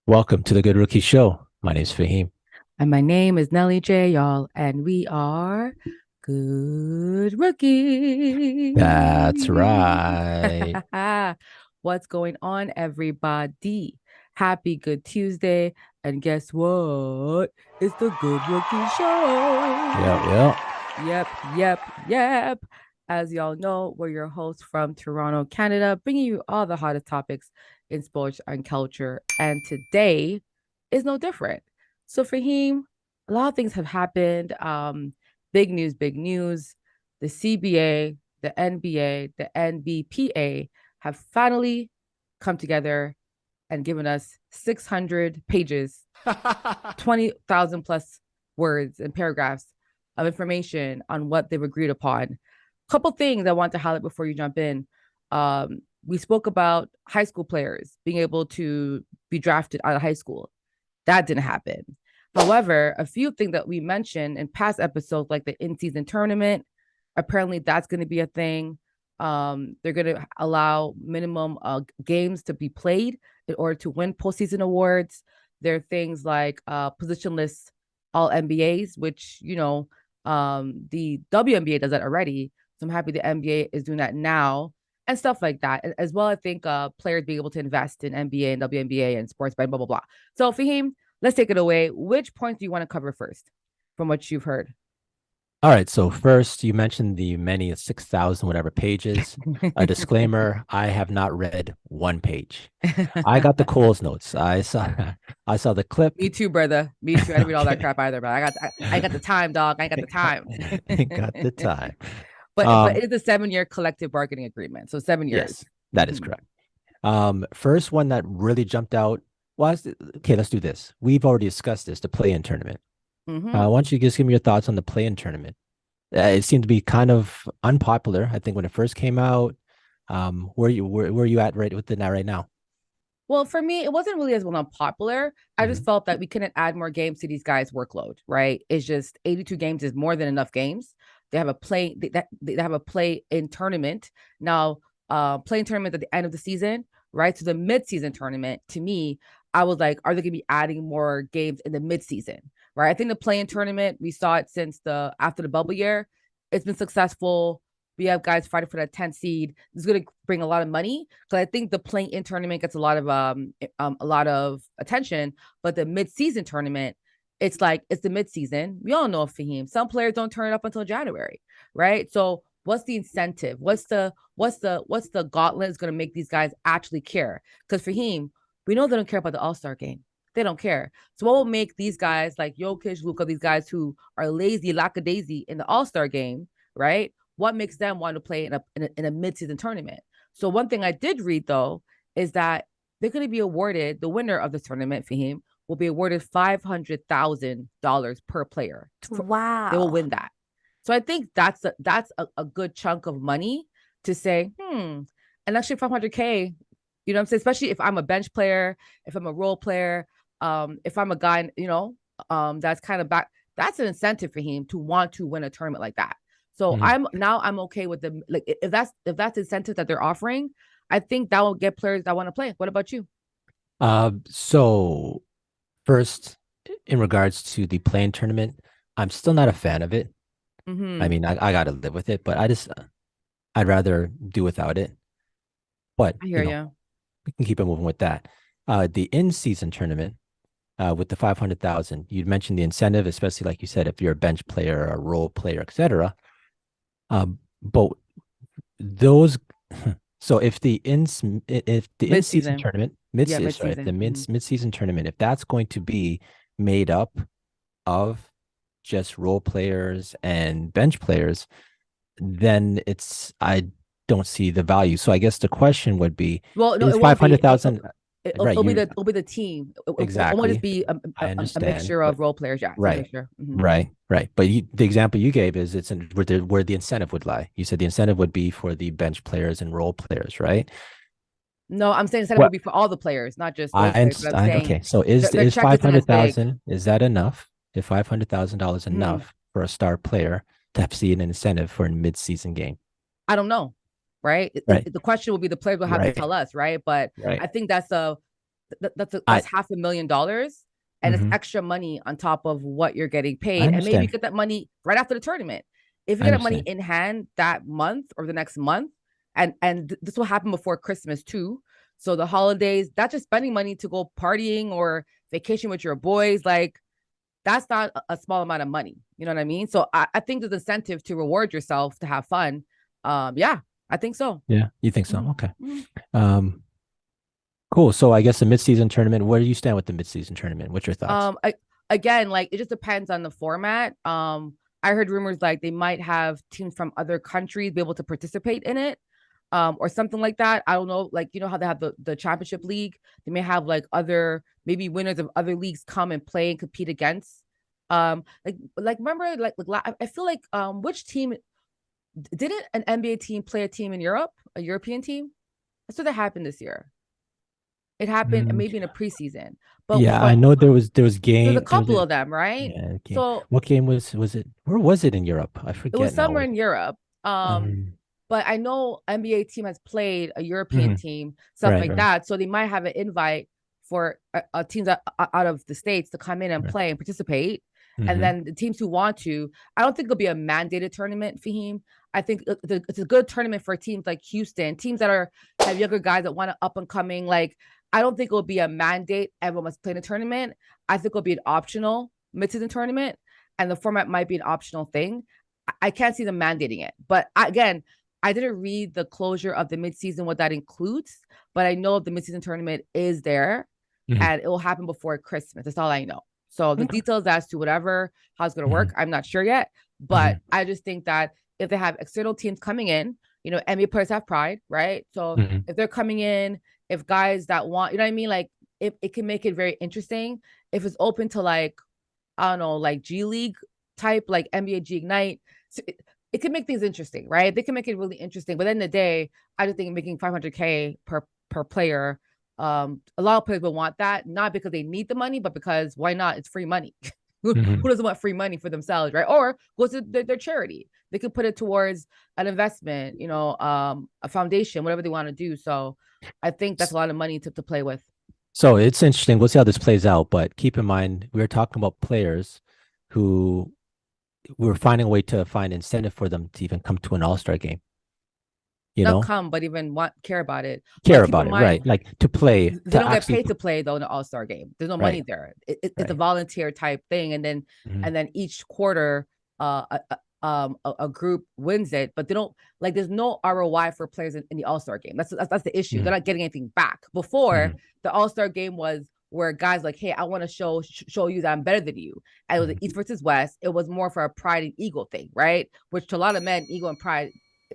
Welcome to the Good Rookie Show. My name is Faheem. And my name is Nelly J, y'all, and we are good That's rookies. right. What's going on, everybody? Happy Good Tuesday. And guess what? It's the Good Rookie Yep, Show. yep. Yep. As y'all know, we're your hosts from Toronto, Canada, bringing you all the hottest topics in sports and culture. And today is no different. So, Fahim, a lot of things have happened. Big news, big news. The CBA, the NBA, the NBPA have finally come together and given us 600 pages, 20,000 plus words and paragraphs of information on what they've agreed upon. Couple things I want to highlight before you jump in. We spoke about high school players being able to be drafted out of high school. That didn't happen. However, a few things that we mentioned in past episodes, like the in-season tournament, apparently that's going to be a thing. They're going to allow minimum games to be played in order to win postseason awards. There are things like positionless all NBAs, which the WNBA does that already. So I'm happy the NBA is doing that now and stuff like that. As well, I think players being able to invest in NBA and WNBA and sports betting, blah blah blah. So Fahim, let's take it away. Which points do you want to cover first, from what you've heard? All right. So first, you mentioned the many 6,000 whatever pages. A disclaimer: I have not read one page. I got the Coles notes. I saw the clip. Me too, brother. Me too. I didn't read all that Okay. crap either, but I got the time, dog. I got the time. I got the time. But Um, it's a 7 year collective bargaining agreement. So 7 years. yes, that is Mm-hmm. correct. First one that really jumped out was okay. Let's do this. We've already discussed this, the play-in tournament. Mm-hmm. Why don't you just give me your thoughts on the play-in tournament? It seemed to be kind of unpopular. I think when it first came out, where are you at right within that right now? Well, for me, it wasn't really as well unpopular. I just Hmm. felt that we couldn't add more games to these guys' workload, right? It's just 82 games is more than enough games. They have a play in tournament. Now, playing tournament at the end of the season, right? So the mid-season tournament, to me, I was like, are they gonna be adding more games in the mid-season? Right. I think the play-in tournament, we saw it since the after the bubble year. It's been successful. We have guys fighting for that 10th seed. This is going to bring a lot of money because I think the play-in tournament gets a lot of attention, but the mid-season tournament, it's like it's the mid-season. We all know Fahim. Some players don't turn up until January, right? So what's the incentive? What's the gauntlet is going to make these guys actually care? Because Fahim, we know they don't care about the All-Star game. They don't care. So what will make these guys like Jokic, Luka, these guys who are lazy, lackadaisy in the All-Star game, right? What makes them want to play in a mid-season tournament? So one thing I did read though is that they're going to be awarded the winner of the tournament. Fahim will be awarded $500,000 per player. They will Wow. win that. So I think that's a good chunk of money to say, an extra 500K. You know what I'm saying? Especially if I'm a bench player, if I'm a role player, if I'm a guy, that's kind of back. That's an incentive for him to want to win a tournament like that. So Hmm. I'm okay with the like if that's the incentive that they're offering, I think that will get players that want to play. What about you? So first, in regards to the playing tournament, I'm still not a fan of it. I Mm-hmm. mean, I got to live with it, but I'd rather do without it. But I hear you. we can keep it moving with that. The in-season tournament, with the 500,000, you'd mentioned the incentive, especially like you said, if you're a bench player, a role player, etc. But those, so if the Mid in-season season, tournament, yeah, mid sorry, if the season. Mm-hmm. mid-season tournament, if that's going to be made up of just role players and bench players, then I don't see the value. So I guess the question would be, Well, no, is it won't be. 500,000 right? It'll be the team. It won't just Exactly. be I a understand, mixture but of role players. Yeah, it's a right, mixture. Mm-hmm. right. But the example you gave is where the incentive would lie. You said the incentive would be for the bench players and role players, right? No, I'm saying incentive Well, would be for all the players, not just those players. But I'm saying okay. So their is check five isn't as hundred big. thousand is that enough? Is $500,000 Hmm. enough for a star player to have see an incentive for a mid-season game? I don't know, right? Right, The question will be the players will have to right, tell us, right? But right. I think that's a I that's $500,000, and it's mhm. extra money on top of what you're getting I paid, and maybe you understand. get that money right after the tournament. If you I get that money understand. in hand that month or the next month, and this will happen before Christmas too. So the holidays, that's just spending money to go partying or vacation with your boys. Like that's not a small amount of money. You know what I mean? So I think there's incentive to reward yourself to have fun. Yeah, I think so. Yeah, you think so? Mhm, Okay. mhm. Um, cool. So I guess the midseason tournament, where do you stand with the midseason tournament? What's your thoughts? I, again, like it just depends on the format. I heard rumors like they might have teams from other countries be able to participate in it, or something like that. I don't know. Like you know how they have the championship league. They may have like other maybe winners of other leagues come and play and compete against. Like remember I feel like which team didn't an NBA team play a team in Europe, a European team? That's what that happened this year. It happened Mm, maybe in a preseason, yeah, I but know there was there's a game there was couple a of them, right? yeah game. So What game was it? Where was it in Europe? I it was forget now. somewhere in Europe. Um, But I know NBA team has played a European mhm. team, stuff Right, like right, that. So they might have an invite for teams out of the states to come in and right. play and participate. And Hmm. then the teams who want to, I don't think it'll be a mandated tournament, Faheem. I think it's a good tournament for teams like Houston, teams that are have younger guys that want to up and coming. Like I don't think it'll be a mandate. Everyone must play in a tournament. I think it'll be an optional mid-season tournament, and the format might be an optional thing. I can't see them mandating it, but again, I didn't read the closure of the midseason, what that includes, but I know the midseason tournament is there Hmm. and it will happen before Christmas. That's all I know. So the Okay. details as to whatever, how it's going to Hmm. work, I'm not sure yet. But Hmm. I just think that if they have external teams coming in, you know, NBA players have pride, right? So Hmm. if they're coming in, if guys that want, you know what I mean? Like it can make it very interesting. If it's open to like, I don't know, like G League type, like NBA G Ignite. So it can make things interesting, right? They can make it really interesting. But then the day, I just think making 500K per player, a lot of players will want that, not because they need the money, but because why not? It's free money. Who Hmm. doesn't want free money for themselves, right? Or goes to their charity. They could put it towards an investment, you know, a foundation, whatever they want to do. So I think that's a lot of money to play with. So it's interesting. We'll see how this plays out, but keep in mind we were talking about players who we were finding a way to find incentive for them to even come to an all-star game, you Not know, come, but even want care about it. care But keep about in it, mind, right? Like to play, they to don't get actually, paid to play though in the All-Star game. There's no money right, there. It's a right. volunteer type thing, and then Hmm. each quarter, a group wins it, but they don't like. There's no ROI for players in the All-Star game. That's the issue. They're Hmm. not getting anything back. Before Hmm. the All-Star game was where guys like, hey, I want to show you that I'm better than you. And it was the East Hmm. versus West. It was more for a pride and ego thing, right? Which to a lot of men, ego and pride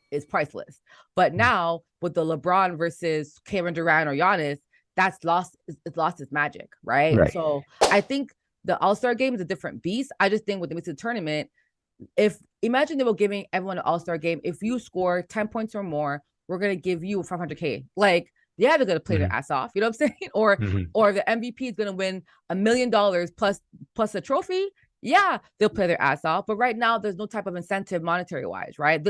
is priceless. But now with the LeBron versus Kevin Durant or Giannis, that's lost. It's lost its magic, right? Right. So I think the All Star game is a different beast. I just think with the mid tournament, if imagine they were giving everyone an All Star game, if you score 10 points or more, we're gonna give you 500K. Like, yeah, they're gonna play their Hmm. ass off. You know what I'm saying? Or Hmm. the MVP is gonna win $1 million plus a trophy. Yeah, they'll play their ass off. But right now, there's no type of incentive monetary wise, right?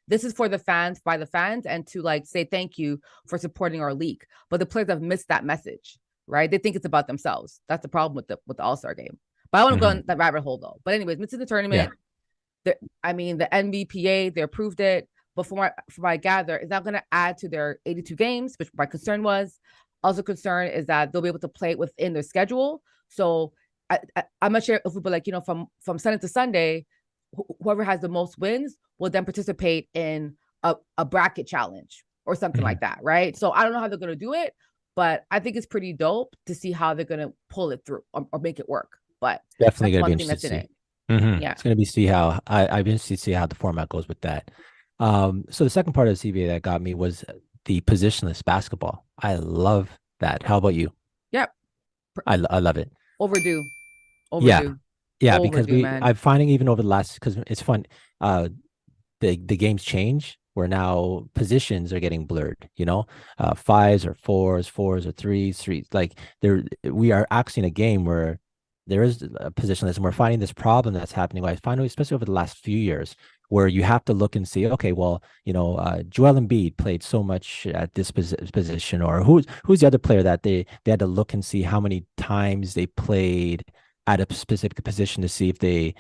This is for the fans, by the fans, and to like say thank you for supporting our league. But the players have missed that message, right? They think it's about themselves. That's the problem with the All Star game. But I want to go Hmm. on that rabbit hole though. But anyways, mid the Yeah. tournament, I mean, the NBPA, they approved it. But from what I gather, it's not going to add to their 82 games, which my concern was. Also, concern is that they'll be able to play it within their schedule. So I'm not sure if we, but like, you know, from Sunday to Sunday, whoever has the most wins will then participate in a bracket challenge or something Hmm. like that, right? So I don't know how they're going to do it, but I think it's pretty dope to see how they're going to pull it through or make it work. But Definitely that's going to be one thing interested that's to in see. it. Yeah. It's going to be see how I've been interested to see how the format goes with that. So the second part of the CBA that got me was the positionless basketball. I love that. How about you? Yep. I love it. Overdue. Yeah, Overdue. yeah, because Overdue, we man. I'm finding even over the last because it's fun. Uh, the games change where now positions are getting blurred, fives or fours, fours or threes. Like there we are actually in a game where there is a positionless and we're finding this problem that's happening. I find especially over the last few years where you have to look and see, okay, well, Joel Embiid played so much at this position, or who's the other player that they had to look and see how many times they played at a specific position to see if they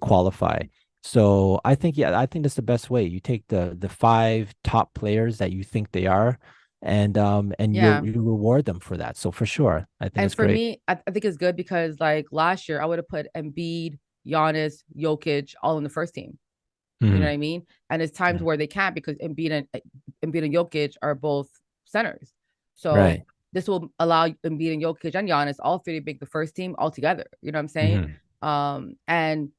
qualify. So I think that's the best way. You take the five top players that you think they are, and Yeah. you reward them for that. So for sure, I think And it's for great. me, I think it's good because like last year, I would have put Embiid, Giannis, Jokic all in the first team. You know what Mhm. I mean? And it's times Yeah. where they can't because Embiid and Jokic are both centers. So Right. this will allow Embiid and Jokic and Giannis all three to make the first team all together. You know what I'm saying? Hmm. And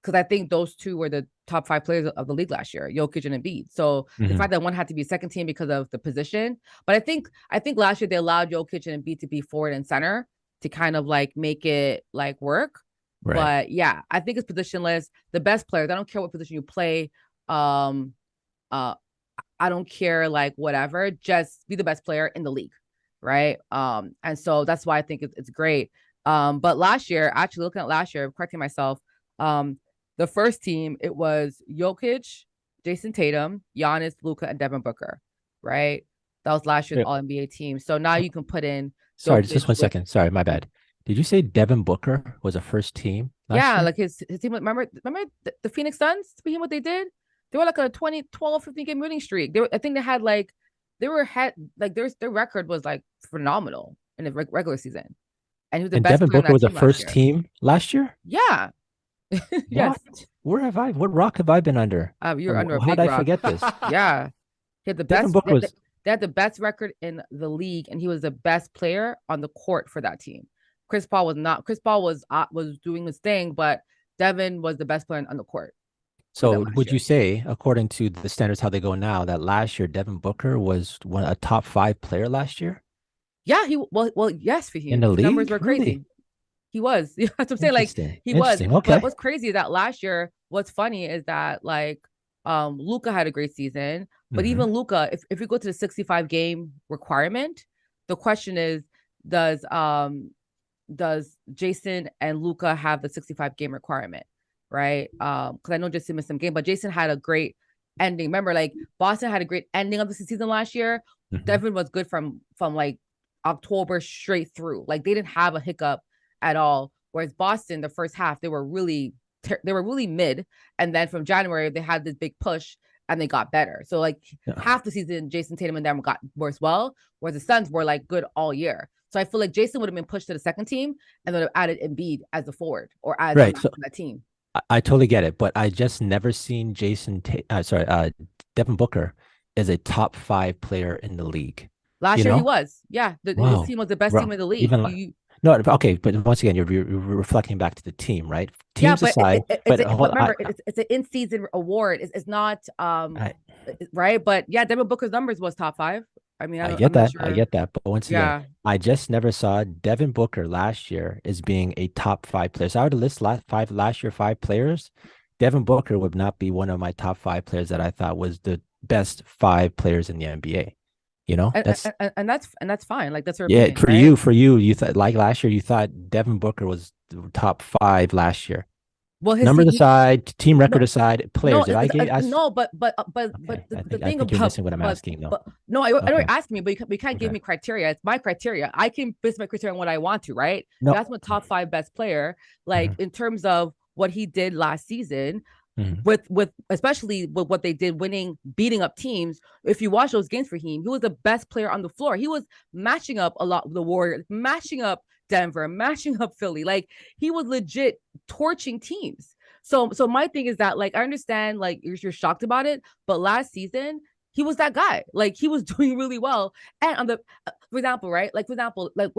because I think those two were the top five players of the league last year, Jokic and Embiid. So the Hmm. fact that one had to be second team because of the position, but I think last year they allowed Jokic and Embiid to be forward and center to kind of like make it like work. Right. But yeah, I think it's positionless. The best players, I don't care what position you play. Um, uh, I don't care like whatever, just be the best player in the league, right? And so that's why I think it's great. But last year, actually looking at last year, correcting myself, um, the first team it was Jokic, Jason Tatum, Giannis, Luka, and Devin Booker, right? That was last year's Yeah. All NBA team. So now you can put in Sorry, Jokic just one with second. Sorry, my bad. Did you say Devin Booker was a first team last yeah, year? like his team. Remember the Phoenix Suns? Speaking what they did, they were like a 20, 12, 15 game winning streak. I think they had like they were had like their record was like phenomenal in the regular season, and he was the And best Devin player on Booker that was a team last first year. team last year? Yeah, yes, What? What rock have I been under? you're under a How did big I rock. forget this? Yeah, he had the Devin best. Booker was They had the best record in the league, and he was the best player on the court for that team. Chris Paul was not. Chris Paul was doing his thing, but Devin was the best player on the court for them so last would you year. say, according to the standards how they go now, that last year Devin Booker was a top five player last year Yeah, yes, for in him. the His numbers league? were Really? crazy. He was. That's what I'm saying. Like Interesting. he was. Interesting. But Okay. what's crazy is that last year, what's funny is that like Luca had a great season, but Hmm. even Luca, if we go to the 65 game requirement, the question is, does does Jason and Luca have the 65 game requirement? Right. Because I know Jason missed some game, but Jason had a great ending. Remember, like Boston had a great ending of the season last year. Hmm. Devin was good from like October straight through. Like they didn't have a hiccup at all. Whereas Boston, the first half, they were really mid, and then from January they had this big push and they got better. So like Yeah. half the season, Jason Tatum and them got worse well, whereas the Suns were like good all year. So I feel like Jason would have been pushed to the second team and would have added Embiid as a forward or as Right. on So that team. I totally get it, but I just never seen Devin Booker as a top five player in the league. Last You year he know? was, yeah, his Wow. team was the best team Bro, in the league. even like no, okay, but once again, you're reflecting back to the team, right? Yeah, Teams but aside, but but hold, remember it's an in season award. It's not I right, but yeah, Devin Booker's numbers was top five. I mean, I I'm get not that. I sure. get that. But once again, Yeah, I just never saw Devin Booker last year as being a top five player. So I would list last year five players. Devin Booker would not be one of my top five players that I thought was the best five players in the NBA. That's and that's fine. Like that's her yeah, opinion, right? for you thought like last year, you thought Devin Booker was the top five last year. Well, his Numbers aside, team record no, aside, no, players. Did I get ask? no, but Okay, the I thing think you're about missing what I'm asking though. but no, I know Okay, you're asking me, but you can't give okay. me criteria. It's my criteria. I can base my criteria on what I want to, right? You No. ask my top five best player, like Mhm, in terms of what he did last season, mhm. with especially with what they did winning beating up teams. If you watch those games for him, he was the best player on the floor. He was matching up a lot with the Warriors, matching up Denver, matching up Philly. Like he was legit torching teams. So my thing is that like I understand like you're shocked about it, but last season he was that guy. Like he was doing really well. And on the for example, right? Like for example, like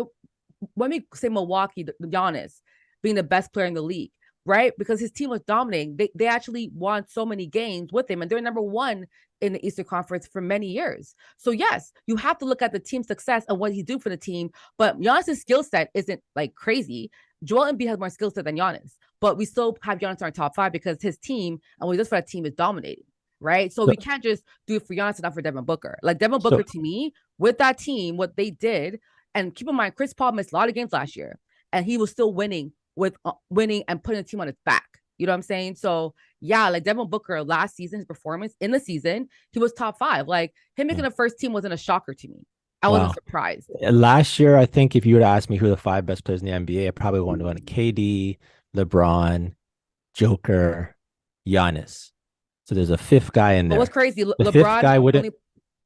when we say Milwaukee, Giannis being the best player in the league, right? Because his team was dominating. They actually won so many games with him, and they're number one in the Eastern Conference for many years. So yes, you have to look at the team success and what he do for the team. But Giannis' skill set isn't like crazy. Joel Embiid has more skill set than Giannis, but we still have Giannis in our top five because his team and what he does for that team is dominating. Right. So So we can't just do it for Giannis and not for Devin Booker. Like Devin Booker so to me, with that team, what they did, and keep in mind, Chris Paul missed a lot of games last year, and he was still winning with winning and putting the team on its back. You know what I'm saying? So yeah, like Devin Booker last season, his performance in the season, he was top five. Like him making Mm. the first team wasn't a shocker to me. I wasn't Wow. surprised. Last year, I think if you were to ask me who are the five best players in the NBA, I probably want to go to KD, LeBron, Joker, Giannis. So there's a fifth guy in But what's there. crazy, The fifth guy wouldn't.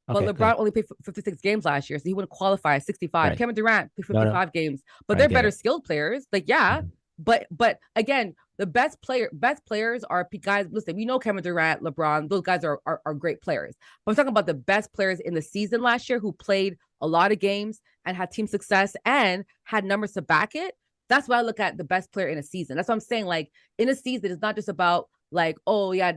But Okay, go ahead. LeBron only played 56 games last year, so he wouldn't qualify at 65. Right. Kevin Durant played No, no, 55 games, but I they're get better it. skilled players. Like, yeah, Mhm. but again, the best players are guys. Listen, we know Kevin Durant, LeBron, those guys are great players. But I'm talking about the best players in the season last year who played a lot of games and had team success and had numbers to back it. That's why I look at the best player in a season. That's what I'm saying. Like in a season, it's not just about like, oh yeah,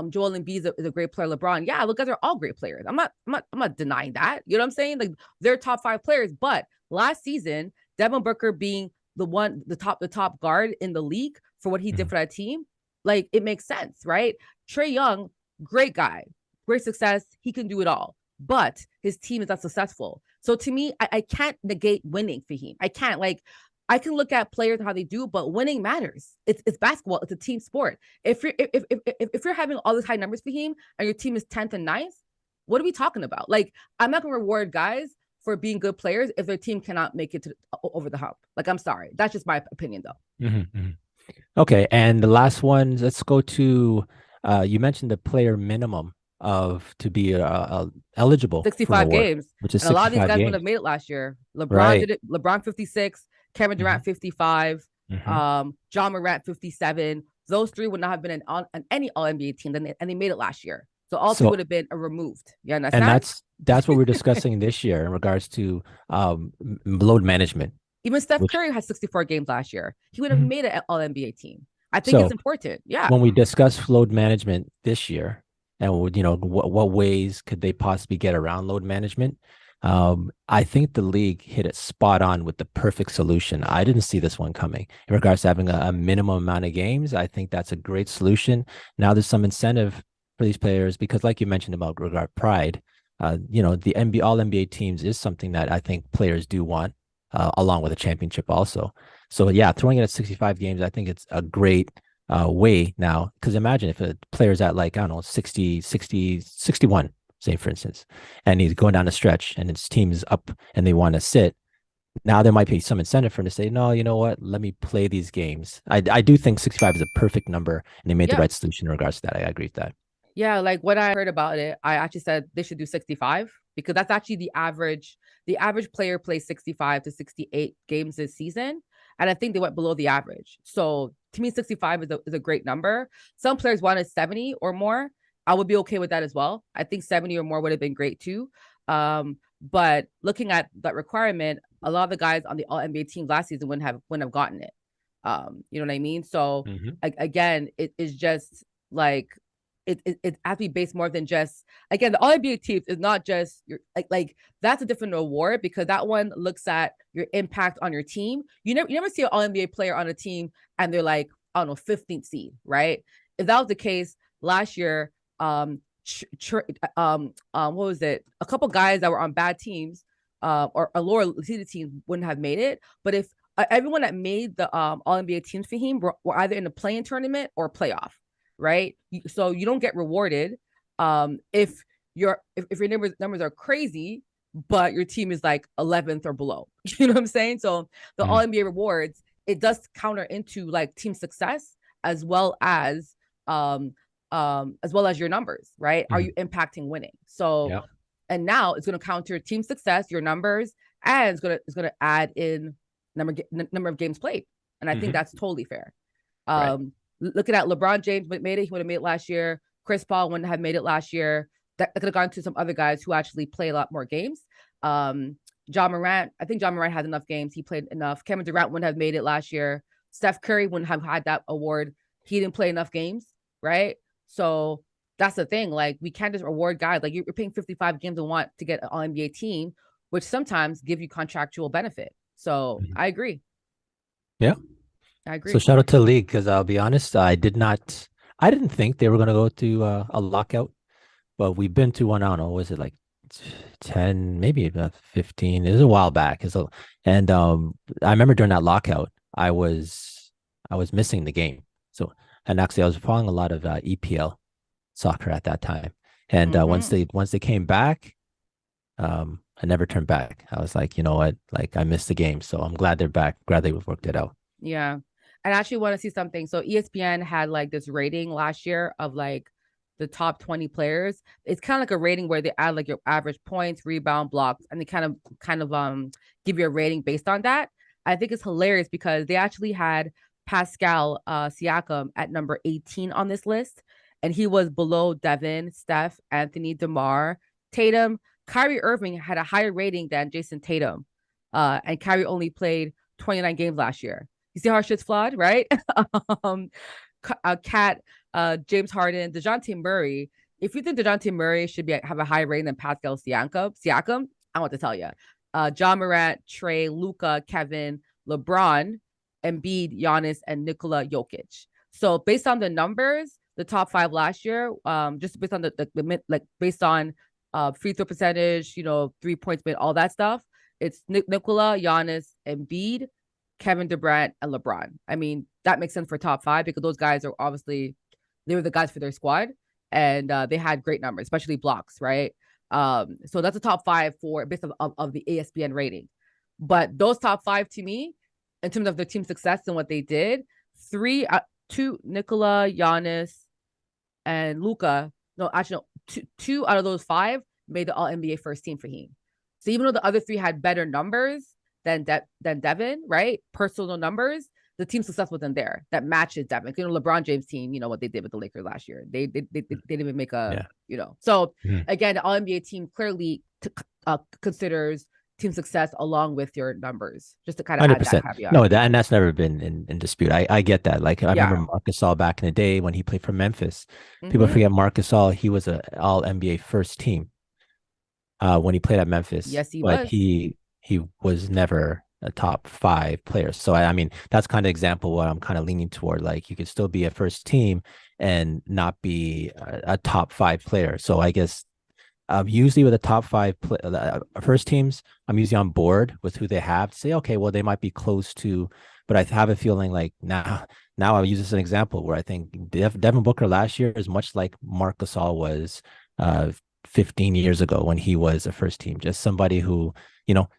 Joel Embiid is a great player. LeBron, yeah, those guys are all great players. I'm not denying that. You know what I'm saying? Like they're top five players. But last season, Devin Booker being the top guard in the league for what he did Mhm. for that team, like it makes sense, right? Trae Young, great guy, great success. He can do it all, but his team is not successful. So to me, I can't negate winning for him. I can't like. I can look at players and how they do, but winning matters. It's basketball. It's a team sport. If you're having all these high numbers for him and your team is 10th and ninth, what are we talking about? Like I'm not gonna reward guys for being good players if their team cannot make it to over the hump. Like I'm sorry, that's just my opinion though. Mhm, mhm. Okay, and the last one, let's go to you mentioned the player minimum of to be eligible for an 65 award, games, which is and a lot of these 65 guys wouldn't have games. made it last year. LeBron Right. did it. LeBron 56, Kevin Hmm. Durant 55, Hmm. John Morant 57. Those three would not have been on any All NBA team, and they made it last year. So all three would So, have been removed. You and understand? that's what we're discussing this year in regards to load management. Even Steph Which Curry had 64 games last year. He would have Mhm. made an All NBA team. I think it's So important. Yeah. when we discuss load management this year, and what ways could they possibly get around load management, I think the league hit it spot on with the perfect solution. I didn't see this one coming in regards to having a minimum amount of games. I think that's a great solution. Now there's some incentive for these players because, like you mentioned about regard pride, the NBA all NBA teams is something that I think players do want, along with a championship also. So yeah, throwing it at 65 games, I think it's a great way now. Because imagine if a player's at like, I don't know, 60, 60, 61, say for instance, and he's going down a stretch and his team is up and they want to sit. Now there might be some incentive for him to say, no, you know what? Let me play these games. I do think 65 is a perfect number and they made the Yeah. right solution in regards to that. I agree with that. Yeah, like when I heard about it, I actually said they should do 65 because that's actually the average. The average player plays 65 to 68 games this season. And I think they went below the average. So to me, 65 is a great number. Some players wanted 70 or more. I would be okay with that as well. I think 70 or more would have been great too. But looking at that requirement, a lot of the guys on the all NBA team last season wouldn't have gotten it. You know what I mean? So Mm-hmm. again, it is just like it has to be based more than just again the All NBA teams is not just your like that's a different award because that one looks at your impact on your team. You never see an All NBA player on a team and they're like I don't know 15th seed, right? If that was the case last year, what was it? A couple guys that were on bad teams, or a lower seeded team wouldn't have made it. But if everyone that made the All NBA teams for him were either in the playing tournament or playoff, right? So you don't get rewarded if your numbers are crazy, but your team is like 11th or below. You know what I'm saying? So the All Mm-hmm. NBA rewards it does counter into like team success as well as well as your numbers, right? Are Mm-hmm. you impacting winning? So Yeah. and now it's going to counter team success, your numbers, and it's going to add in number of games played, and I think Mm-hmm. that's totally fair. Right. Looking at LeBron James made it, he would have made it last year. Chris Paul wouldn't have made it last year. That could have gone to some other guys who actually play a lot more games. John Morant, I think John Morant has enough games. He played enough. Kevin Durant wouldn't have made it last year. Steph Curry wouldn't have had that award. He didn't play enough games, right? So that's the thing. Like we can't just reward guys. Like you're paying 55 games and want to get an All NBA team, which sometimes give you contractual benefit. So Mhm. I agree. Yeah. I So agree. shout out to the league because I'll be honest, I didn't think they were going to go to a lockout, but we've been to one. I don't know, was it like 10, maybe about 15? It was a while back. And I remember during that lockout, I was missing the game. So And actually, I was following a lot of EPL soccer at that time. And once they came back, I never turned back. I was like, you know what? Like I missed the game. So I'm glad they're back. Glad they've worked it out. Yeah. I actually want to see something. So ESPN had like this rating last year of like the top 20 players. It's kind of like a rating where they add like your average points, rebound, blocks, and they kind of give you a rating based on that. I think it's hilarious because they actually had Pascal Siakam at number 18 on this list, and he was below Devin, Steph, Anthony, DeMar, Tatum. Kyrie Irving had a higher rating than Jason Tatum, and Kyrie only played 29 games last year. You see how our shit's flawed, right? um, Cat, James Harden, DeJounte Murray. If you think DeJounte Murray should have a higher rating than Pascal Siakam, I want to tell you. John Morant, Trey, Luca, Kevin, LeBron, Embiid, Giannis, and Nikola Jokic. So based on the numbers, the top 5 last year, just based on based on free throw percentage, 3 points made, all that stuff. It's Nikola, Giannis, Embiid, Kevin Durant, and LeBron. I mean, that makes sense for top 5 because those guys are obviously, they were the guys for their squad, and they had great numbers, especially blocks, right? So that's a top 5 for based of the ESPN rating. But those top 5 to me, in terms of their team success and what they did, 2 Nikola, Giannis, and Luca. No, actually, no, two out of those 5 made the All NBA first team for him. So even though the other 3 had better numbers than Devin, right? Personal numbers, the team success wasn't there. That matches Devin. LeBron James team, what they did with the Lakers last year. They didn't even make So again, the All NBA team clearly considers team success along with your numbers, just to kind of add that caveat. No, and that's never been in dispute. I get that. Like I remember Marc Gasol back in the day when he played for Memphis. People forget Marc Gasol. He was an All NBA first team when he played at Memphis. Yes, he was. He was never a top 5 player. So I mean, that's kind of example what I'm kind of leaning toward. Like you could still be a first team and not be a top 5 player. So I guess usually with the top 5 first teams, I'm usually on board with who they have to say, okay, well, they might be close to, but I have a feeling like now I'll use this as an example where I think Devin Booker last year is much like Marc Gasol was 15 years ago when he was a first team, just somebody who,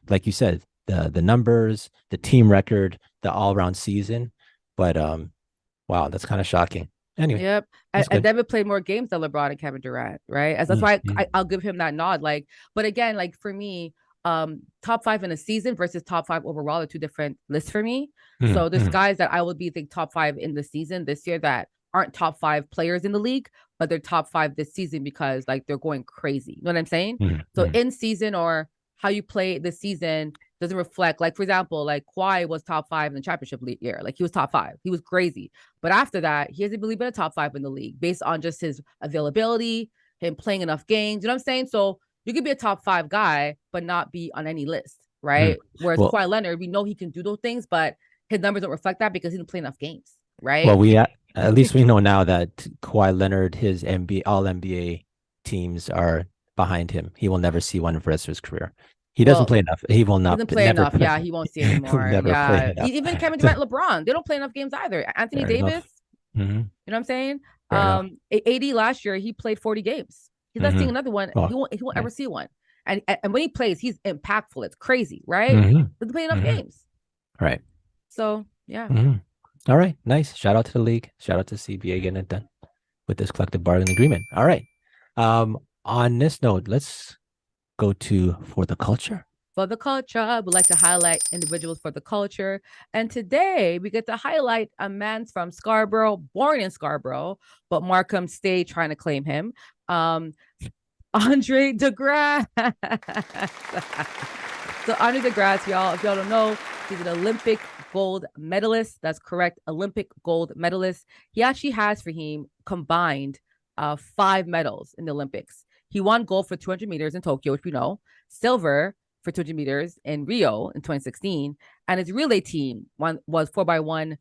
like you said, the numbers, the team record, the all-around season. But wow, that's kind of shocking. Anyway. Yep. And Devin played more games than LeBron and Kevin Durant, right? As that's why I'll give him that nod. Like, but again, like for me, top 5 in a season versus top 5 overall are 2 different lists for me. So there's guys that I would think top 5 in the season this year that aren't top 5 players in the league, but they're top 5 this season because like they're going crazy. You know what I'm saying? So in season or how you play this season doesn't reflect, like, for example, like Kawhi was top 5 in the championship year. Like he was top 5. He was crazy. But after that, he hasn't really been a top 5 in the league based on just his availability, him playing enough games. You know what I'm saying? So you could be a top 5 guy, but not be on any list, right? Whereas Kawhi Leonard, we know he can do those things, but his numbers don't reflect that because he didn't play enough games, right? Well, at least we know now that Kawhi Leonard, his All NBA teams are behind him. He will never see one for the rest of his career. He doesn't play enough. He will not play enough. Yeah, he won't see anymore. Yeah, even Kevin Durant, LeBron, they don't play enough games either. Anthony Davis, you know what I'm saying? AD last year he played 40 games. He's not seeing another one. He won't ever see one. And when he plays, he's impactful. It's crazy, right? Doesn't play enough games. Right. So yeah. All right. Nice. Shout out to the league. Shout out to CBA getting it done with this collective bargaining agreement. All right. On this note, let's go to For the Culture. For the culture, we like to highlight individuals for the culture. And today we get to highlight a man from Scarborough, born in Scarborough, but Markham stayed trying to claim him. Andre DeGrasse. So Andre DeGrasse, y'all, if y'all don't know, he's an Olympic gold medalist. That's correct. Olympic gold medalist. He actually has for him combined 5 medals in the Olympics. He won gold for 200 meters in Tokyo, which we know, silver for 200 meters in Rio in 2016, and his relay team was 4x1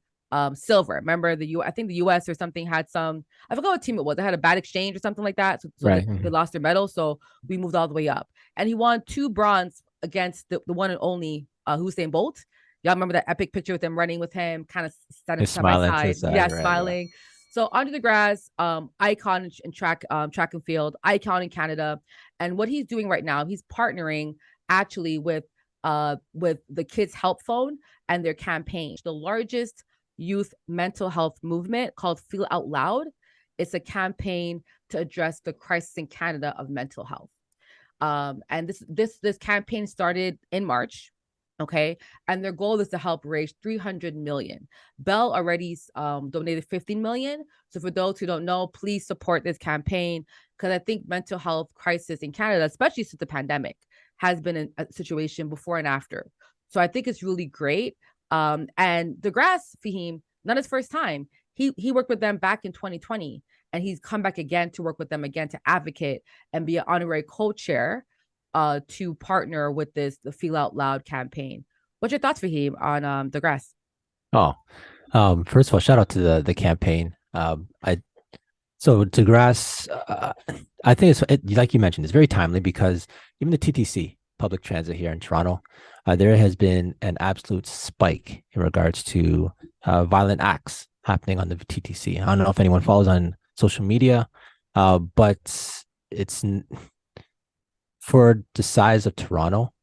silver. Remember I think the US or something had some, I forgot what team it was. They had a bad exchange or something like that, so right. they lost their medal, so we moved all the way up. And he won 2 bronze against the one and only Usain Bolt. Y'all remember that epic picture with them running with him, kind of standing side by side. Yeah, smiling. So Andre Grasse, icon in track and field, icon in Canada, and what he's doing right now, he's partnering actually with the Kids Help Phone and their campaign, the largest youth mental health movement called Feel Out Loud. It's a campaign to address the crisis in Canada of mental health. And this campaign started in March. Okay. And their goal is to help raise 300 million. Bell already donated 15 million. So for those who don't know, please support this campaign because I think mental health crisis in Canada, especially since the pandemic, has been a situation before and after. So I think it's really great. And the Grasse, Faheem, not his first time. He worked with them back in 2020, and he's come back again to work with them again to advocate and be an honorary co-chair to partner with the Feel Out Loud campaign. What's your thoughts, Faheem, on the Grasse? Oh, first of all, shout out to the campaign. I So DeGrasse, I think like you mentioned, it's very timely because even the TTC, public transit here in Toronto, there has been an absolute spike in regards to violent acts happening on the TTC. I don't know if anyone follows on social media, but it's for the size of Toronto,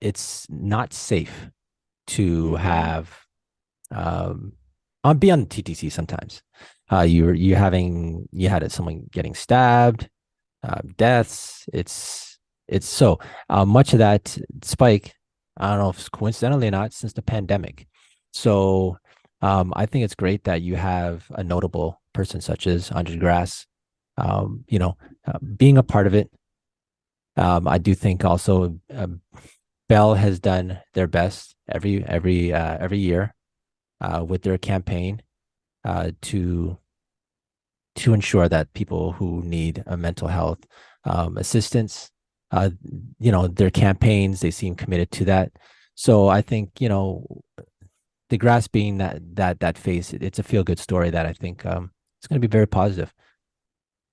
it's not safe to have be on the TTC sometimes. You had someone getting stabbed, deaths. It's so much of that spike. I don't know if it's coincidentally or not since the pandemic. So I think it's great that you have a notable person such as Andre Grasse, being a part of it. I do think also Bell has done their best every year with their campaign to ensure that people who need a mental health assistance, their campaigns, they seem committed to that. So I think the Grasse being that face, it's a feel good story that I think it's going to be very positive.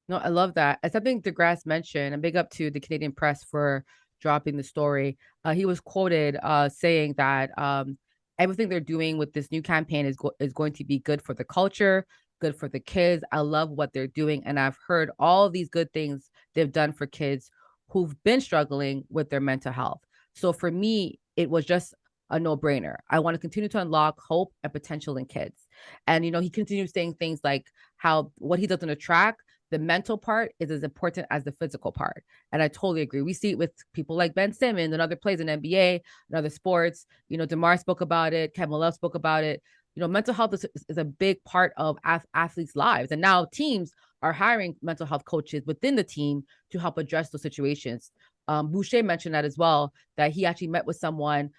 No, I love that. It's something DeGrasse mentioned, and big up to the Canadian press for dropping the story. He was quoted saying that everything they're doing with this new campaign is going to be good for the culture, good for the kids. I love what they're doing, and I've heard all these good things they've done for kids who've been struggling with their mental health. So for me, it was just a no-brainer. I want to continue to unlock hope and potential in kids. And he continues saying things like how what he does on the track, the mental part is as important as the physical part. And I totally agree. We see it with people like Ben Simmons and other players in NBA and other sports. DeMar spoke about it. Kevin Love spoke about it. Mental health is a big part of athletes' lives. And now teams are hiring mental health coaches within the team to help address those situations. Boucher mentioned that as well, that he actually met with someone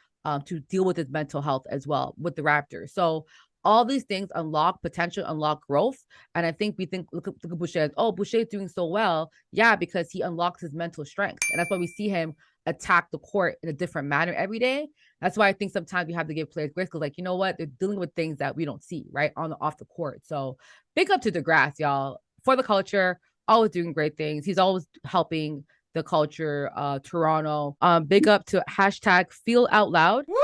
to deal with his mental health as well with the Raptors. So all these things unlock potential, unlock growth. And I think look at Boucher, Boucher is doing so well. Yeah, because he unlocks his mental strength. And that's why we see him attack the court in a different manner every day. That's why I think sometimes we have to give players grace because, like, you know what? They're dealing with things that we don't see, right? Off the court. So big up to DeGrasse, y'all, for the culture, always doing great things. He's always helping the culture, Toronto. Big up to hashtag Feel Out Loud. Woo!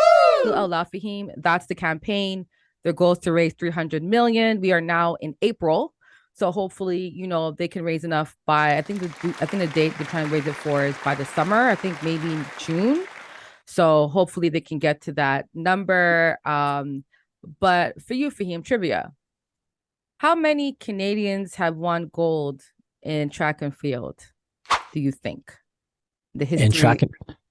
Feel Out Loud, Faheem. That's the campaign. Their goal is to raise 300 million. We are now in April. So hopefully, they can raise enough by, I think the date they're trying to raise it for is by the summer. I think maybe June. So hopefully they can get to that number. But for you, Faheem, trivia. How many Canadians have won gold in track and field, do you think? The history.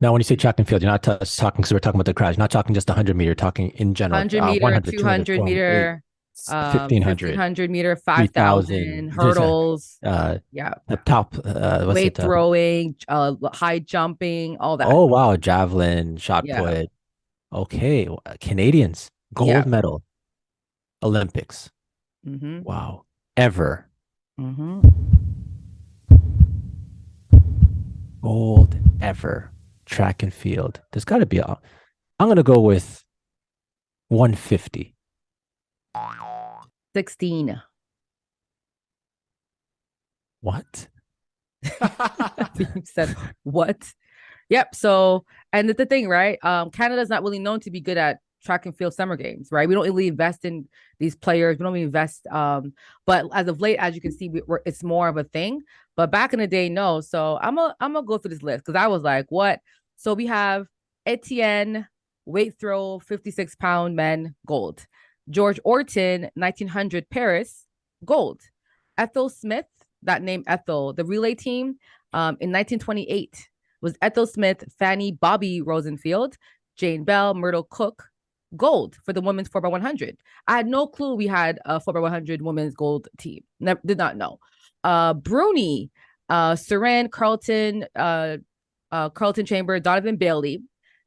Now, when you say track and field, you're not talking because we're talking about the crowd. You're not talking just 100 meter, talking in general. 100 meter, 100, 200 meter, 1500 meter, 5,000 hurdles. Yeah. The top, weight throwing, high jumping, all that. Oh, wow. Javelin, shot put. Okay. Canadians, gold medal, Olympics. Mm-hmm. Wow. Ever. Mm-hmm. Gold ever, track and field. There's got to be I'm going to go with 150. 16. What? You said what? Yep. So, and the thing, right? Canada's not really known to be good at track and field summer games, right? We don't really invest in these players. We don't really invest. But as of late, as you can see, it's more of a thing. But back in the day, no. So I'm gonna go through this list because I was like, what? So we have Etienne, weight throw, 56-pound men, gold. George Orton, 1900 Paris, gold. Ethel Smith, that name Ethel, the relay team, in 1928 was Ethel Smith, Fanny Bobby Rosenfield, Jane Bell, Myrtle Cook, gold for the women's 4x100. I had no clue we had a 4x100 women's gold team. Did not know. Bruni, Saran Carlton, Carlton Chamber, Donovan Bailey,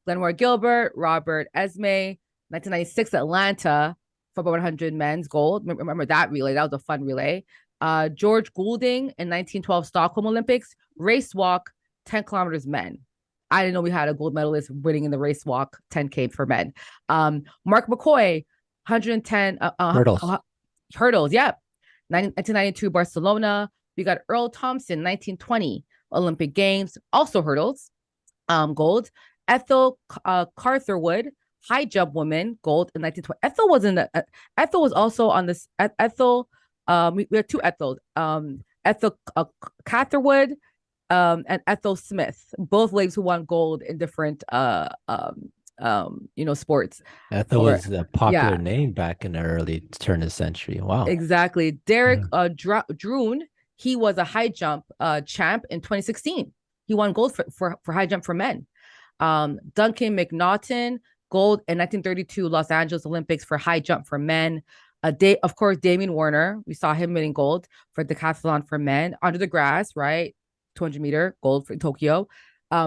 Glenmore Gilbert, Robert Esme, 1996 Atlanta, 4x100 men's gold. Remember that relay? That was a fun relay. George Goulding in 1912 Stockholm Olympics, race walk, 10 kilometers men. I didn't know we had a gold medalist winning in the race walk 10K for men. Mark McCoy, 110 hurdles. Yeah. 1992 Barcelona. We got Earl Thompson, 1920 Olympic Games, also hurdles, gold. Ethel Cartherwood, high jump woman, gold in 1920. Ethel was in the. Ethel was also on this. Ethel. We have two Ethels. Ethel Catherwood, and Ethel Smith, both ladies who won gold in different sports. Ethel was a popular name back in the early turn of the century. Wow. Exactly. Derek Droon, he was a high jump champ in 2016. He won gold for high jump for men. Duncan McNaughton, gold in 1932 Los Angeles Olympics for high jump for men. Of course, Damien Warner, we saw him winning gold for decathlon for men. Under the Grasse, right? 200-meter gold for Tokyo.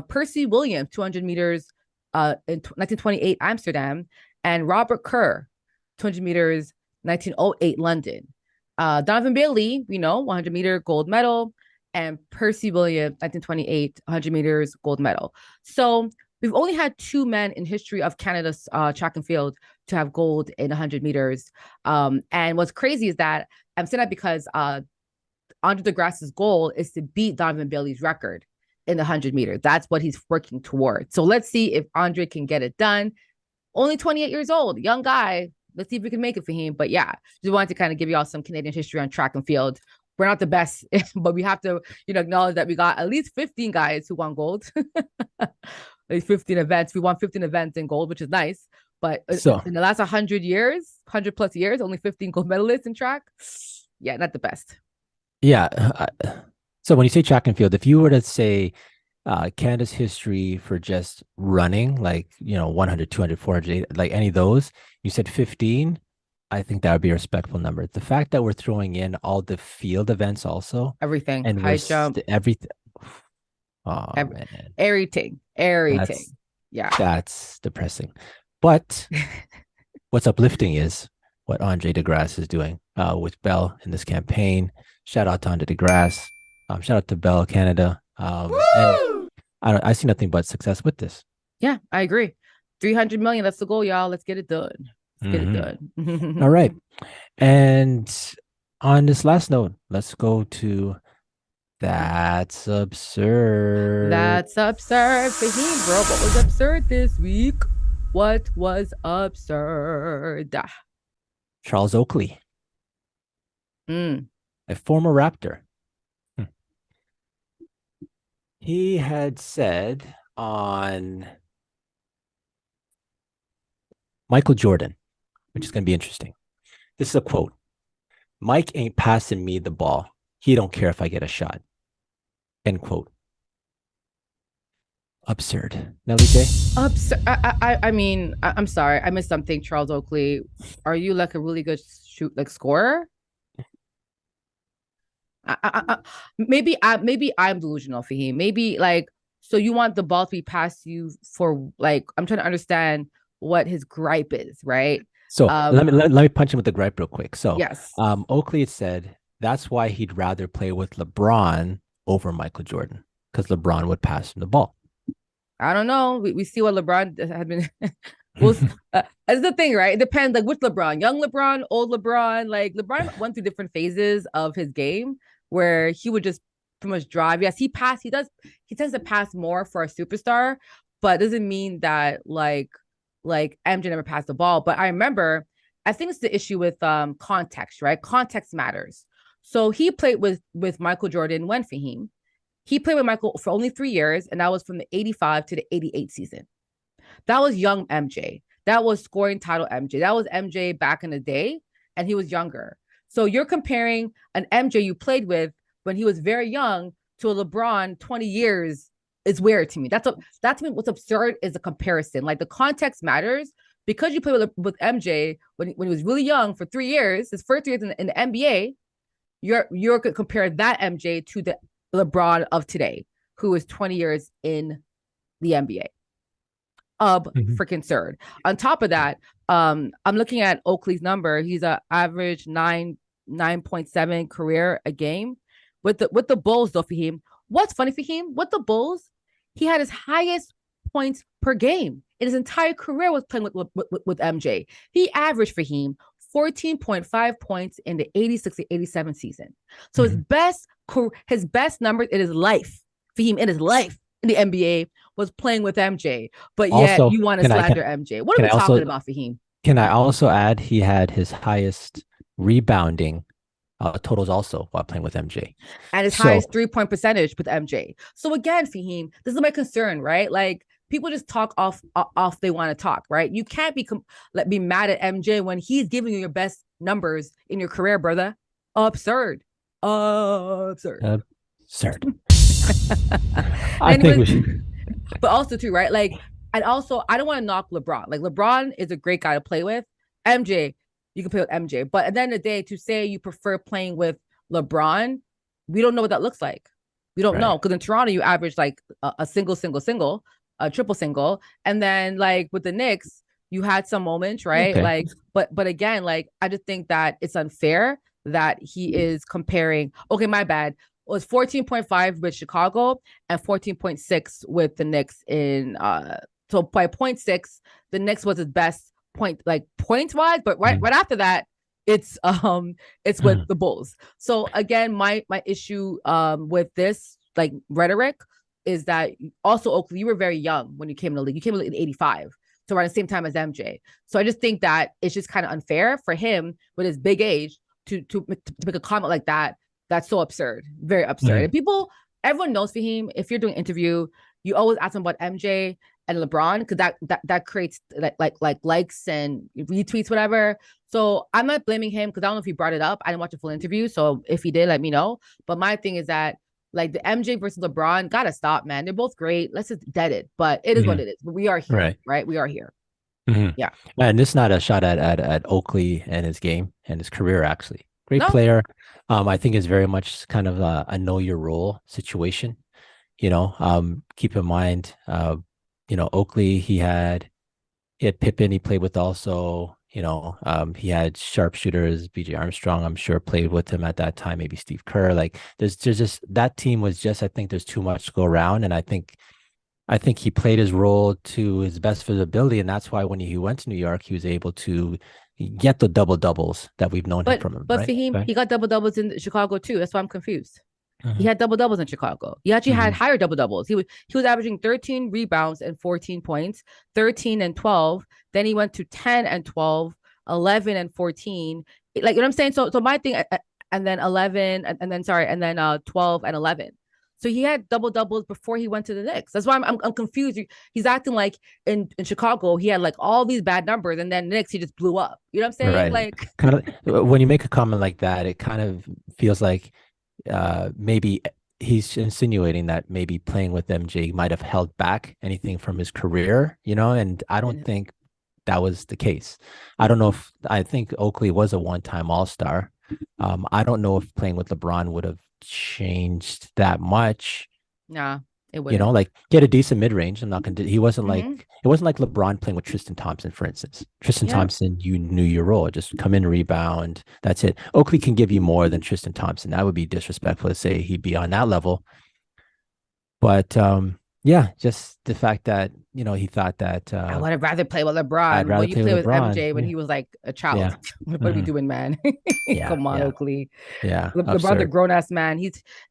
Percy Williams, 200 meters in 1928 Amsterdam. And Robert Kerr, 200 meters, 1908 London. Donovan Bailey, 100-meter gold medal. And Percy Williams, 1928, 100 meters gold medal. So we've only had two men in history of Canada's track and field to have gold in 100 meters. And what's crazy is that I'm saying that because Andre de Grasse's goal is to beat Donovan Bailey's record in the 100 meter. That's what he's working towards. So let's see if Andre can get it done. Only 28 years old, young guy. Let's see if we can make it for him. But yeah, just wanted to kind of give you all some Canadian history on track and field. We're not the best, but we have to, acknowledge that we got at least 15 guys who won gold. At least 15 events. We won 15 events in gold, which is nice. But in the last 100 years, 100 plus years, only 15 gold medalists in track. Yeah, not the best. Yeah. So when you say track and field, if you were to say Canada's history for just running, like, 100, 200, 400, like any of those, you said 15. I think that would be a respectful number. The fact that we're throwing in all the field events also. Everything. And high jump. Everything. Oh, man. Everything. Yeah. That's depressing. But what's uplifting is what Andre de Grasse is doing with Bell in this campaign. Shout out to Andre de Grasse. Shout out to Bell Canada. And I see nothing but success with this. Yeah, I agree. 300 million. That's the goal, y'all. Let's get it done. Get it done. All right. And on this last note, let's go to That's Absurd. That's absurd. Faheem, bro, what was absurd this week? What was absurd? Charles Oakley. A former Raptor. He had said on Michael Jordan, which is going to be interesting. This is a quote. Mike ain't passing me the ball. He don't care if I get a shot. End quote. Absurd. Nelly J? Absurd. I mean, I'm sorry. I missed something, Charles Oakley. Are you like a really good scorer? Maybe I'm delusional for him. Maybe so you want the ball to be passed you for I'm trying to understand what his gripe is, right? So let me punch him with the gripe real quick. So yes, Oakley had said that's why he'd rather play with LeBron over Michael Jordan, because LeBron would pass him the ball. I don't know. We see what LeBron has been. That's the thing, right? It depends, which LeBron, young LeBron, old LeBron. LeBron went through different phases of his game where he would just pretty much drive. Yes, he tends to pass more for a superstar, but it doesn't mean that like MJ never passed the ball. But I remember, I think it's the issue with context, right? Context matters. So he played with Michael Jordan when Faheem. He played with Michael for only 3 years, and that was from the 85 to the 88 season. That was young MJ. That was scoring title MJ. That was MJ back in the day, and he was younger. So you're comparing an MJ you played with when he was very young to a LeBron 20 years is weird to me. That to me what's absurd is the comparison. Like the context matters because you played with MJ when he was really young for 3 years, his first 3 years in the NBA. You're gonna compare that MJ to the LeBron of today, who is 20 years in the NBA. Freaking third. On top of that, I'm looking at Oakley's number. He's a average 9.7 career a game. With the Bulls, though, for him, what's funny for him, with the Bulls, he had his highest points per game in his entire career was playing with MJ. He averaged for him 14.5 points in the 86-87 season. So his best numbers in his life, for him in his life in the NBA was playing with MJ. But yet Also, you want to slander MJ. What are we talking about, Faheem? Can I also add he had his highest rebounding totals also while playing with MJ. And his highest 3-point percentage with MJ. So again, Faheem, this is my concern, right? Like people just talk off they want to talk, right? You can't be mad at MJ when he's giving you your best numbers in your career, brother. Absurd. Absurd. I think we should. But also too, right? Like, and also I don't want to knock LeBron. Like LeBron is a great guy to play with. MJ, you can play with MJ. But at the end of the day, to say you prefer playing with LeBron, we don't know what that looks like. We don't know. Because in Toronto, you average like a single, a triple single. And then like with the Knicks, you had some moments, right? Okay. Like, but again, like I just think that it's unfair that he is comparing. Okay, my bad. It was 14.5 with Chicago and 14.6 with the Knicks in so by 0.6, the Knicks was his best point, like points wise, but right after that, it's with the Bulls. So again, my issue with this like rhetoric is that also Oakley, you were very young when you came in the league. You came in the league in 85. So around the same time as MJ. So I just think that it's just kind of unfair for him with his big age to make a comment like that. That's so absurd, very absurd. And everyone knows Faheem, if you're doing an interview, you always ask them about MJ and LeBron because that creates like likes and retweets, whatever. So I'm not blaming him because I don't know if he brought it up. I didn't watch a full interview, so if he did, let me know. But my thing is that like the MJ versus LeBron, gotta stop, man. They're both great. Let's just dead it. But it is what it is. But we are here, right? We are here. Yeah. And this is not a shot at Oakley and his game and his career, actually. Great player. I think it's very much kind of a know your role situation. Keep in mind, Oakley, he had Pippen, he played with also, he had sharpshooters, BJ Armstrong, I'm sure played with him at that time, maybe Steve Kerr. Like there's just that team was just, I think there's too much to go around. And I think he played his role to his best visibility. And that's why when he went to New York, he was able to get the double doubles that we've known from him. But Faheem, he got double doubles in Chicago too. That's why I'm confused. He had double doubles in Chicago. He actually had higher double doubles. He was averaging 13 rebounds and 14 points, 13 and 12. Then he went to 10 and 12, 11 and 14. Like, you know what I'm saying? So my thing, and then 11, and then 12 and 11. So he had double doubles before he went to the Knicks. That's why I'm confused. He's acting like in Chicago he had like all these bad numbers, and then Knicks he just blew up. You know what I'm saying? Right. Like kind of when you make a comment like that, it kind of feels like maybe he's insinuating that maybe playing with MJ might have held back anything from his career. And I don't think that was the case. I don't know if I think Oakley was a one-time All-Star. I don't know if playing with LeBron would have changed that much. Nah, it wouldn't. Like get a decent mid-range. I'm not gonna. He wasn't like it wasn't like LeBron playing with Tristan Thompson, for instance. Tristan Thompson, you knew your role. Just come in, rebound. That's it. Oakley can give you more than Tristan Thompson. That would be disrespectful to say he'd be on that level. But just the fact that he thought that I would have rather play with LeBron. I'd rather you play with MJ when he was like a child. What are we doing, man? Come on, Oakley. Yeah, LeBron's a grown ass man.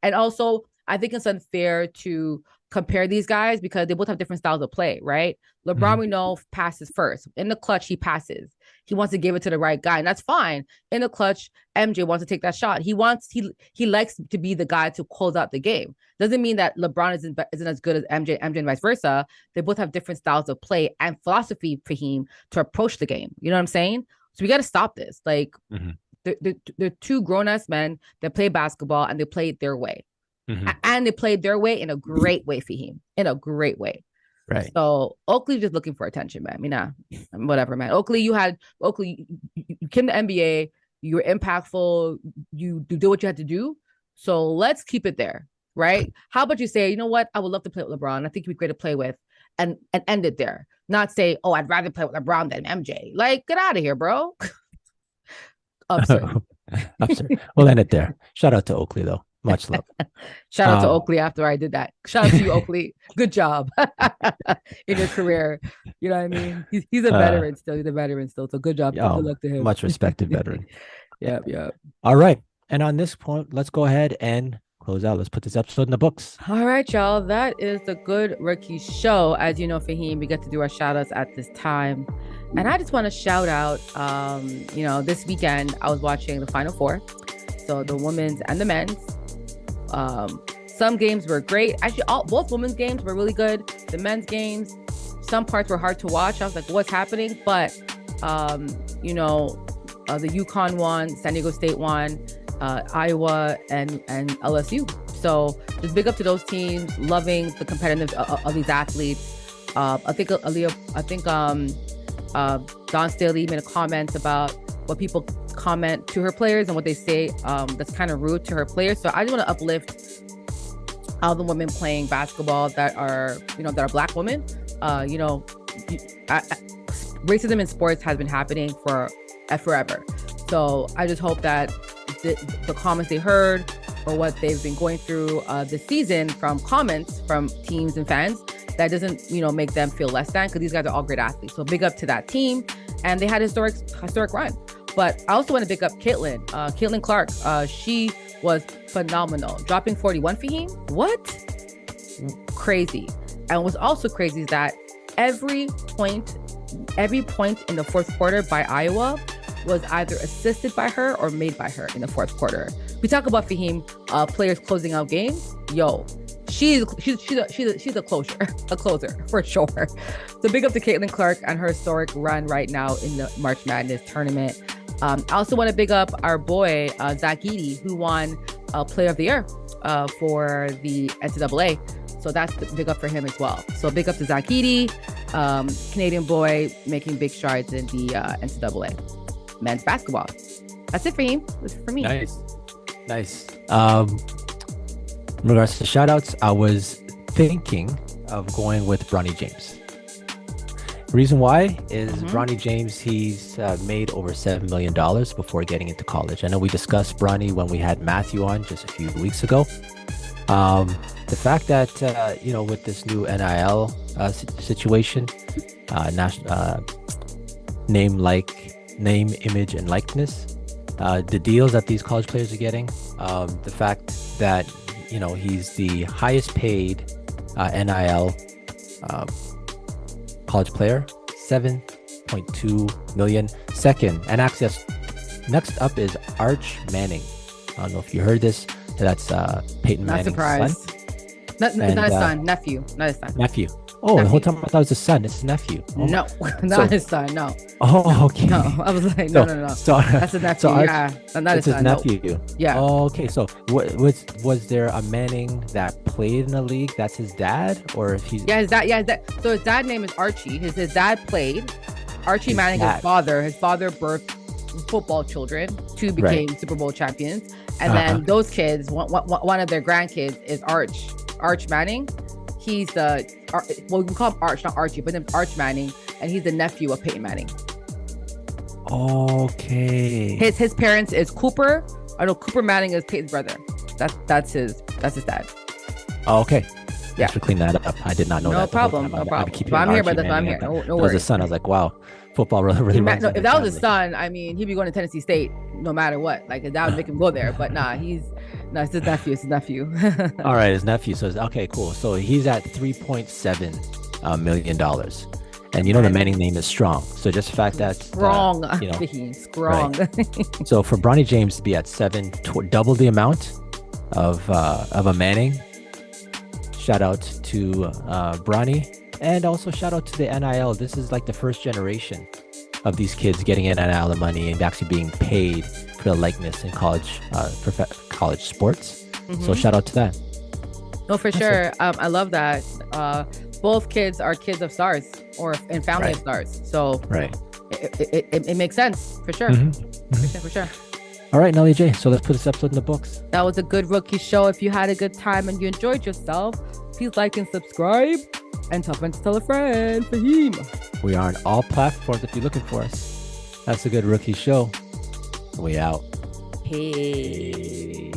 And also I think it's unfair to compare these guys because they both have different styles of play, right? LeBron, we know, passes first. In the clutch, he passes. He wants to give it to the right guy, and that's fine. In the clutch, MJ wants to take that shot. He likes to be the guy to close out the game. Doesn't mean that LeBron isn't as good as MJ and vice versa. They both have different styles of play and philosophy for him to approach the game. You know what I'm saying? So we got to stop this. Like, they're two grown-ass men that play basketball, and they play it their way. And they played their way in a great way, Faheem, in a great way. Right. So Oakley just looking for attention, man. I mean, whatever, man. Oakley, you came to NBA, you were impactful, you did what you had to do. So let's keep it there, right? How about you say, you know what? I would love to play with LeBron. I think he'd be great to play with, and end it there. Not say, oh, I'd rather play with LeBron than MJ. Like, get out of here, bro. Absurd. Absurd. We'll end it there. Shout out to Oakley, though. Much love. Shout out to Oakley after I did that. Shout out to you, Oakley. Good job in your career. You know what I mean? He's a veteran still. He's a veteran still. So good job. Good luck to him. Much respected veteran. Yeah. All right. And on this point, let's go ahead and close out. Let's put this episode in the books. All right, y'all. That is the Good Rookie Show. As you know, Faheem, we get to do our shout outs at this time. And I just want to shout out, this weekend I was watching the Final Four. So the women's and the men's. Some games were great. Actually, both women's games were really good. The men's games, some parts were hard to watch. I was like, what's happening? But, the UConn won, San Diego State won, Iowa and LSU. So just big up to those teams, loving the competitiveness of these athletes. I think Dawn Staley made a comment about what people comment to her players and what they say that's kind of rude to her players. So I just want to uplift all the women playing basketball that are Black women. Racism in sports has been happening for forever. So I just hope that the comments they heard or what they've been going through this season from comments from teams and fans, that doesn't make them feel less than, because these guys are all great athletes. So big up to that team, and they had a historic run. But I also want to pick up Caitlin Clark. She was phenomenal. Dropping 41 for him. What? Crazy. And what's also crazy is that every point in the fourth quarter by Iowa was either assisted by her or made by her in the fourth quarter. We talk about Faheem, players closing out games. Yo, she's a closer for sure. So big up to Caitlin Clark and her historic run right now in the March Madness tournament. I also want to big up our boy, Zach Edey, who won Player of the Year for the NCAA. So that's big up for him as well. So big up to Zach Edey, Canadian boy making big strides in the NCAA men's basketball. That's it for him. This is for me. Nice. In regards to shout outs, I was thinking of going with Bronny James. Reason why is Bronny James, he's made over $7 million before getting into college. I know we discussed Bronny when we had Matthew on just a few weeks ago. The fact that, with this new NIL situation, name, image, and likeness, the deals that these college players are getting, the fact that, he's the highest paid NIL college player, $7.2 million. Second, and actually next up is Arch Manning. I don't know if you heard this. That's Peyton Manning's son. Not his son, nephew. Not his son. Nephew. Oh, nephew. The whole time I thought it was his son. It's his nephew. Oh. No, not his son. No. Oh, okay. No, I was like, no. So, that's his nephew. Not his son. Nephew. No. Yeah. Oh, okay. So, was there a Manning that played in the league? That's his dad, or if he's his dad. Yeah, his dad. So his dad's name is Archie. His dad played. Archie Manning, his father. His father birthed football children. Two became Super Bowl champions, and then those kids, one of their grandkids is Arch Manning. He's we can call him Arch, not Archie, but name's Arch Manning, and he's the nephew of Peyton Manning. Okay. His parents is Cooper. I know Cooper Manning is Peyton's brother. That's his dad. Oh, okay. Thanks for cleaning that up. I did not know that. No problem. I'm here, brother. I'm here. No worries. It was his son. I was like, wow, football really runs. If that was his son, I mean, he'd be going to Tennessee State no matter what. Like, that would make him go there. But nah, No, it's his nephew. It's his nephew. All right, his nephew. So okay, cool. So he's at $3.7 million. And you know the Manning name is strong. So just the fact that strong, strong. Right. So for Bronny James to be at double the amount of a Manning, shout out to Bronny, and also shout out to the NIL. This is like the first generation of these kids getting NIL money and actually being paid for the likeness in college sports. So shout out to that. Oh, for sure. I love that. Both kids are kids of stars and family of stars. So it makes sense for sure. For sure. All right, Nelly J. So let's put this episode in the books. That was a good rookie show. If you had a good time and you enjoyed yourself, please like and subscribe and tell friends to tell a friend. Faheem. We are on all platforms if you're looking for us. That's a good rookie show. We out. Peace.